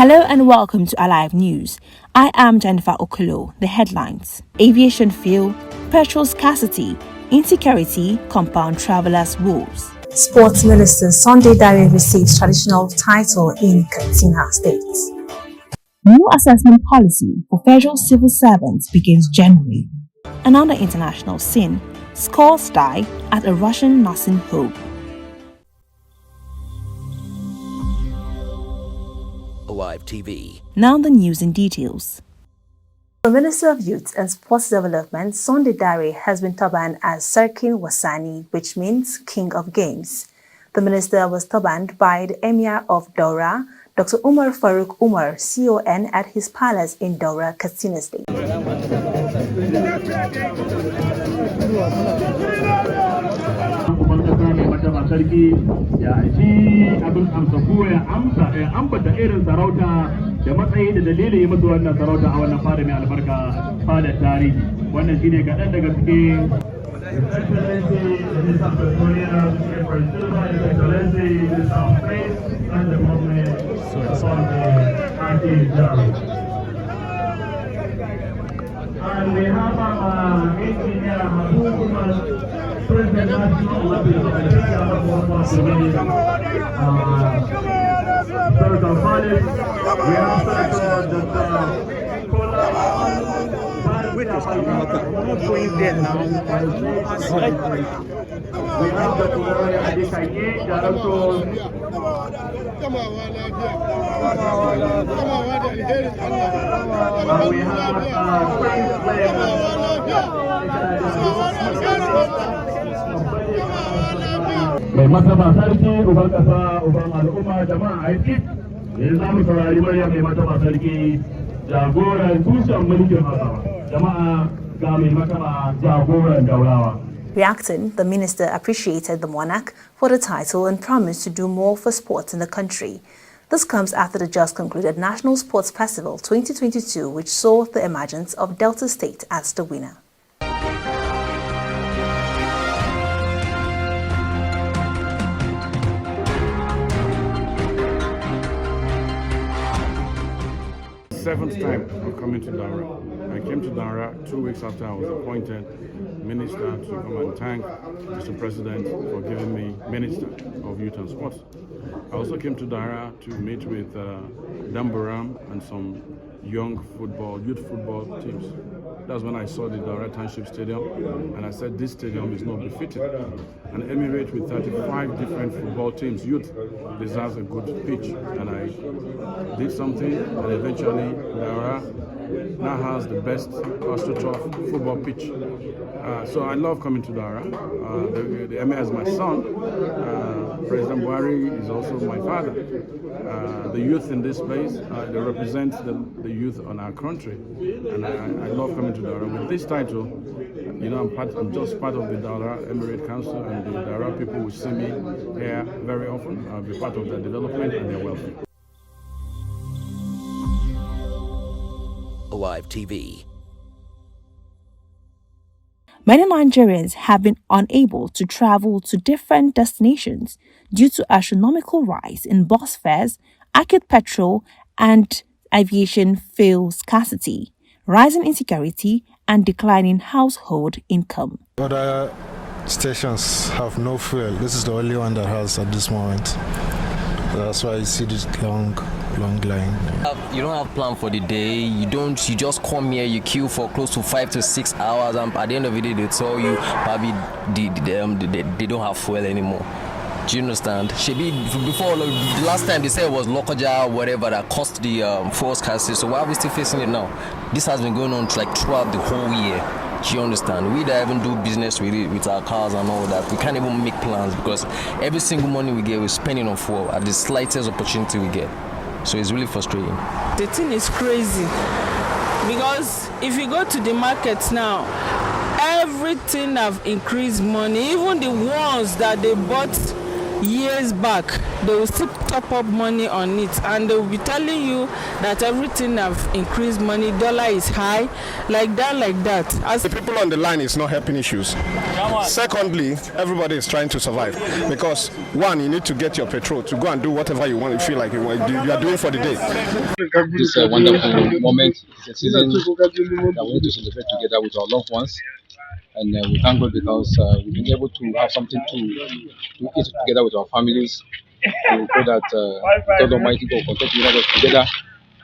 Hello and welcome to Alive News. I am Jennifer Okolo. The headlines: aviation fuel, petrol scarcity, insecurity compound travelers' woes. Sports Minister Sunday Dare receives traditional title in Katsina State. New assessment policy for federal civil servants begins January. Another international scene: scores die at a Russian nursing home. Alive TV. Now the news in details. The Minister of Youth and Sports Development, Sunday Dare, has been turbaned as Sarkin Wasani, which means King of Games. The minister was turbaned by the Emir of Daura, Dr. Umar Farooq Umar, CON, at his palace in Daura, Katsina State. Sarki ya ji abin amsa ko ya ambata irin sarauta da matsayi da dalilin yi musu wannan sarauta a wannan fara mai albarka fada tarihi. Wannan shine kaɗan daga cikin and we have our engineer President National Olympic Committee, Senator Khalid, we have Senator we have the Gloria Adikanye, Director. And we have mai mataba sarki uban kasa uban al'umma jama'a aiki yanzu za mu saurari murya mai mataba sarki jagoran tushen mulkin hasawa jama'a ga mai mataba jagoran daurawa. Reacting, the minister appreciated the monarch for the title and promised to do more for sports in the country. This comes after the just concluded National Sports Festival 2022, which saw the emergence of Delta State as the winner. Seventh time of coming to Daura. I came to Daura 2 weeks after I was appointed minister to come and thank Mr. President for giving me Minister of Youth and Sports. I also came to Daura to meet with Damburam and some youth football teams. That's when I saw the Daura Township Stadium, and I said this stadium is not befitting. An emirate with 35 different football teams, youth, deserves a good pitch. And I did something, and eventually Daura now has the best AstroTurf football pitch. So I love coming to Daura. The emir is my son. President Buhari is also my father. The youth in this place, they represent the youth on our country, and I love coming to Daura. With this title, you know, I'm just part of the Daura Emirate Council, and the Daura people will see me here very often. I'll be part of their development and their welfare. Alive TV. Many Nigerians have been unable to travel to different destinations due to astronomical rise in bus fares, acute petrol and aviation fuel scarcity, rising insecurity and declining household income. Other stations have no fuel. This is the only one that has at this moment. That's why you see this long line. You don't have plan for the day. You just come here, you queue for close to 5 to 6 hours, and at the end of the day they tell you probably they don't have fuel anymore. Do you understand? Before, the last time they said it was Lokoja or whatever that caused the fuel scarcity. So why are we still facing it now? This has been going on like throughout the whole year. Do you understand? We that even do business with our cars and all that, we can't even make plans because every single money we get, we're spending on fuel at the slightest opportunity we get. So it's really frustrating. The thing is crazy because if you go to the markets now, everything have increased money. Even the ones that they bought years back, they will still top up money on it, and they will be telling you that everything have increased money, dollar is high, like that. As the people on the line is not helping issues. Secondly, everybody is trying to survive because one, you need to get your petrol to go and do whatever you want, you feel like you are doing for the day. This is a wonderful moment. It's a season that we need to celebrate together with our loved ones. And we thank God because we've been able to have something to eat together with our families. And we pray that God Almighty will continue to unite us together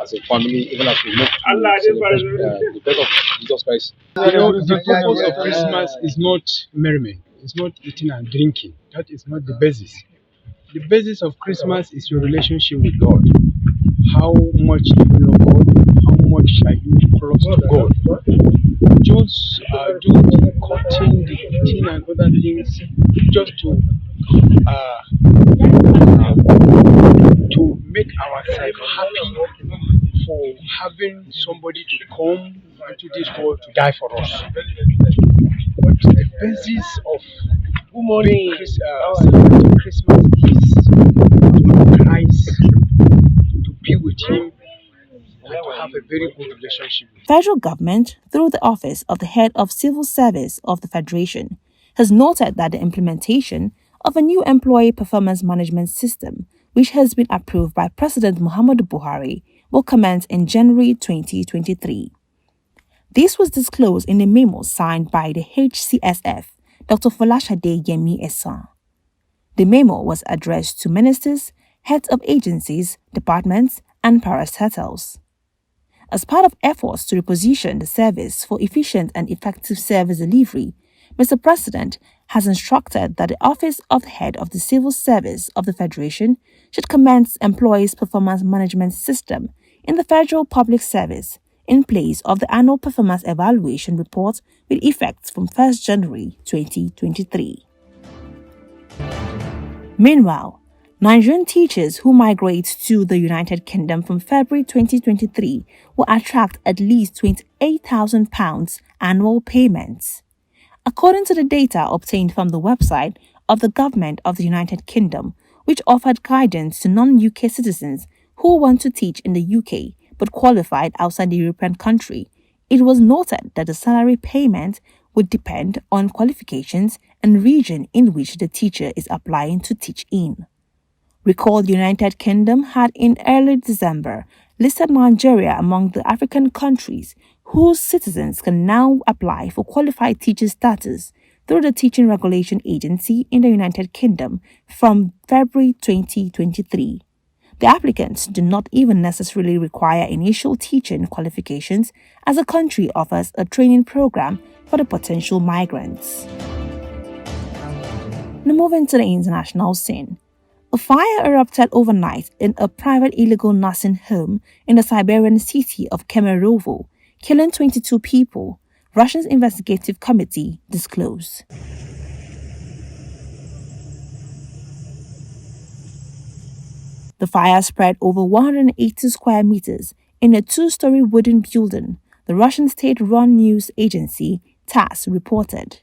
as a family, even as we look to celebrate the birth of Jesus Christ. You know, the purpose of Christmas is not merriment. It's not eating and drinking. That is not the basis. The basis of Christmas is your relationship with God. How much do you know God? How much are you close to God? Just do the cutting, the eating, and other things just to make ourselves happy for having somebody to come into this world to die for us. But the basis of celebrating Christmas is to know Christ, to be with Him, and to have a very good relationship. Federal government, through the Office of the Head of Civil Service of the Federation, has noted that the implementation of a new employee performance management system, which has been approved by President Muhammadu Buhari, will commence in January 2023. This was disclosed in a memo signed by the HCSF, Dr. Folashade Yemi Esan. The memo was addressed to ministers, heads of agencies, departments, and parastatals. As part of efforts to reposition the service for efficient and effective service delivery, Mr. President has instructed that the Office of the Head of the Civil Service of the Federation should commence Employees' Performance Management System in the Federal Public Service in place of the Annual Performance Evaluation Report with effect from 1st January 2023. Meanwhile, Nigerian teachers who migrate to the United Kingdom from February 2023 will attract at least £28,000 annual payments. According to the data obtained from the website of the Government of the United Kingdom, which offered guidance to non-UK citizens who want to teach in the UK but qualified outside the European country, it was noted that the salary payment would depend on qualifications and region in which the teacher is applying to teach in. Recall the United Kingdom had in early December listed Nigeria among the African countries whose citizens can now apply for qualified teacher status through the Teaching Regulation Agency in the United Kingdom from February 2023. The applicants do not even necessarily require initial teaching qualifications as the country offers a training program for the potential migrants. Now moving to the international scene. A fire erupted overnight in a private illegal nursing home in the Siberian city of Kemerovo, killing 22 people, Russia's investigative committee disclosed. The fire spread over 180 square meters in a two-story wooden building, the Russian state-run news agency TASS reported.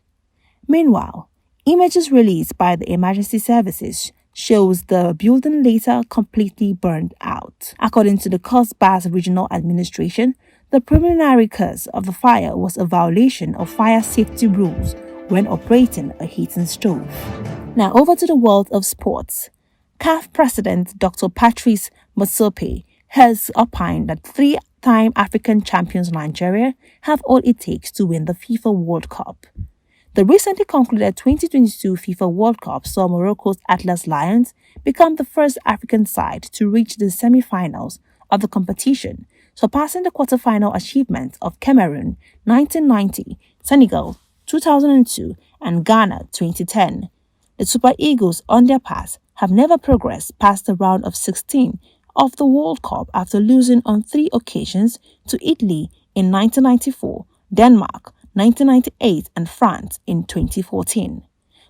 Meanwhile, images released by the emergency services shows the building later completely burned out. According to the Kuzbass Regional Administration, the preliminary cause of the fire was a violation of fire safety rules when operating a heating stove. Now over to the world of sports. CAF President Dr. Patrice Motsepe has opined that three-time African champions Nigeria have all it takes to win the FIFA World Cup. The recently concluded 2022 FIFA World Cup saw Morocco's Atlas Lions become the first African side to reach the semi-finals of the competition, surpassing the quarter-final achievements of Cameroon 1990, Senegal 2002, and Ghana 2010. The Super Eagles, on their path, have never progressed past the round of 16 of the World Cup after losing on 3 occasions to Italy in 1994, Denmark 1998 and France in 2014.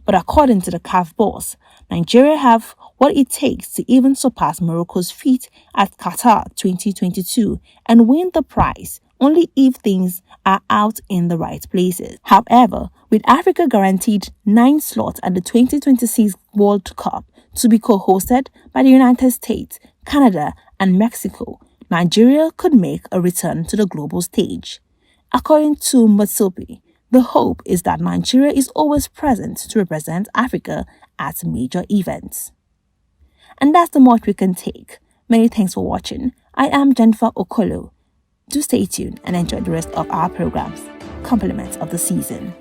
But according to the CAF boss, Nigeria have what it takes to even surpass Morocco's feat at Qatar 2022 and win the prize only if things are out in the right places. However, with Africa guaranteed 9 slots at the 2026 World Cup to be co-hosted by the United States, Canada, and Mexico, Nigeria could make a return to the global stage. According to Matsopi, the hope is that Nigeria is always present to represent Africa at major events. And that's the much we can take. Many thanks for watching. I am Jennifer Okolo. Do stay tuned and enjoy the rest of our programs. Compliments of the season.